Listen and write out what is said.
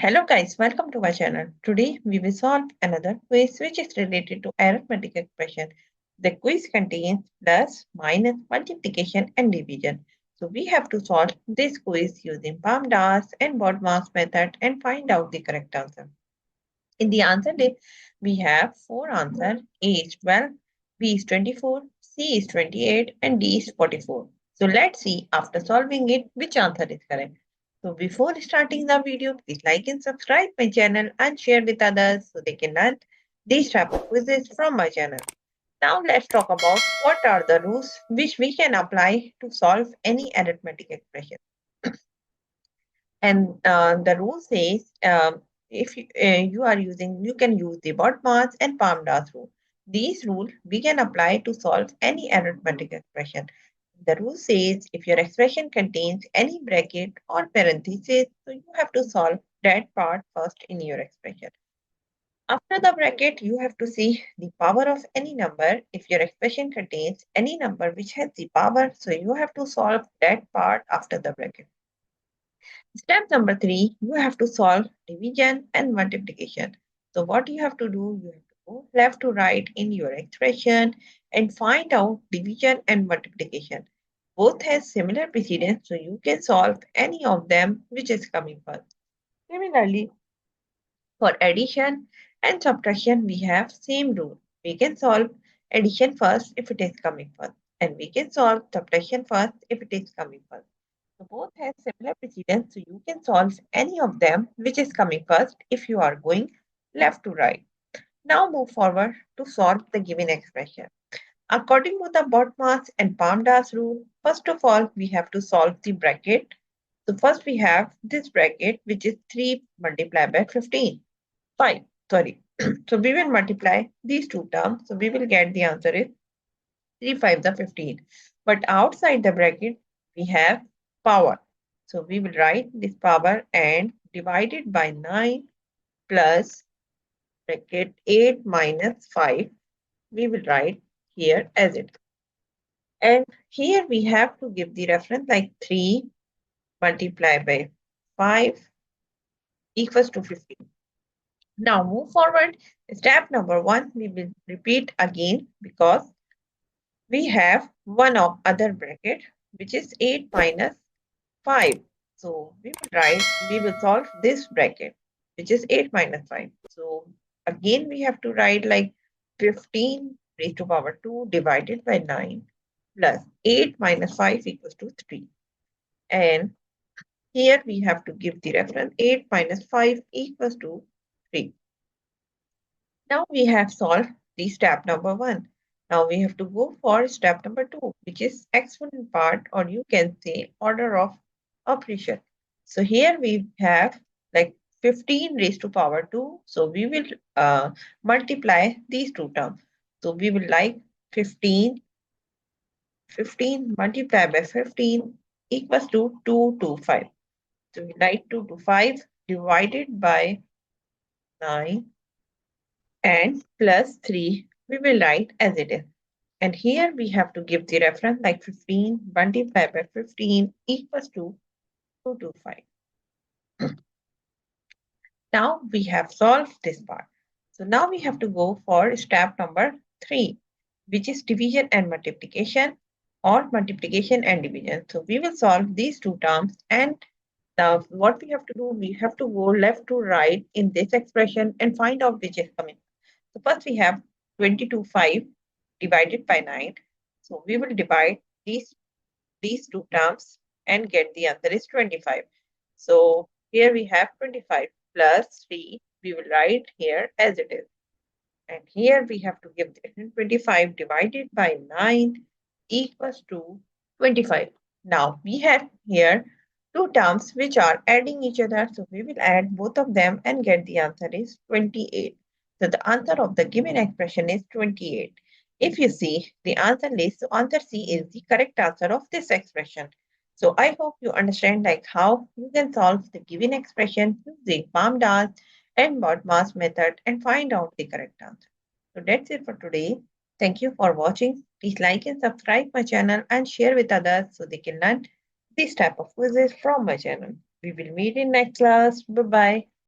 Hello guys, welcome to my channel. Today we will solve another quiz which is related to arithmetic expression. The quiz contains plus, minus, multiplication and division. So we have to solve this quiz using PAMDAS and BODMAS method and find out the correct answer. In the answer list, we have four answers. A is 12, B is 24, C is 28 and D is 44. So let's see after solving it which answer is correct. So before starting the video, please like and subscribe my channel and share with others so they can learn these type of quizzes from my channel. Now let's talk about what are the rules which we can apply to solve any arithmetic expression. And the rule says if you are using, you can use the BODMAS and PAMDAS rule. These rules we can apply to solve any arithmetic expression. The rule says if your expression contains any bracket or parenthesis, so you have to solve that part first in your expression. After the bracket, you have to see the power of any number. If your expression contains any number which has the power, so you have to solve that part after the bracket. Step number 3, you have to solve division and multiplication. So what you have to do, you have to go left to right in your expression and find out division and multiplication. Both has similar precedence, so you can solve any of them which is coming first. Similarly, for addition and subtraction, we have same rule. We can solve addition first if it is coming first, and we can solve subtraction first if it is coming first. So both have similar precedence, so you can solve any of them which is coming first if you are going left to right. Now move forward to solve the given expression. According to the BODMAS and PAMDAS rule, first of all, we have to solve the bracket. So first we have this bracket which is 3 multiplied by 15. 5, sorry. So we will multiply these two terms. So we will get the answer is 3 5 the 15. But outside the bracket, we have power. So we will write this power and divide it by 9 plus bracket 8 minus 5. We will write here as it. And here we have to give the reference like 3 multiplied by 5 equals to 15. Now move forward. Step number 1, we will repeat again because we have one of other bracket which is 8 minus 5. So we will solve this bracket which is 8 minus 5. So again we have to write like 15 raised to power 2 divided by 9 plus 8 minus 5 equals to 3. And here we have to give the reference 8 minus 5 equals to 3. Now we have solved the step number 1. Now we have to go for step number 2, which is exponent part, or you can say order of operation. So here we have like 15 raised to power 2. So we will multiply these two terms. So we will like 15 multiplied by 15 equals to 2 to 5. So we like 2 to 5 divided by 9 and plus 3 we will write as it is. And here we have to give the reference like 15 multiplied by 15 equals to 225. Now we have solved this part. So now we have to go for step number 3, which is division and multiplication or multiplication and division. So we will solve these two terms, and now what we have to do, we have to go left to right in this expression and find out which is coming. So first we have 22/5 divided by 9. So we will divide these two terms and get the answer is 25. So here we have 25 plus 3. We will write here as it is. And here we have to give the 25 divided by 9 equals to 25. Now we have here two terms which are adding each other. So we will add both of them and get the answer is 28. So the answer of the given expression is 28. If you see the answer list, so answer C is the correct answer of this expression. So I hope you understand like how you can solve the given expression using PAMDAS and BODMAS method and find out the correct answer. So that's it for today. Thank you for watching. Please like and subscribe my channel and share with others so they can learn this type of quizzes from my channel. We will meet in next class. Bye bye.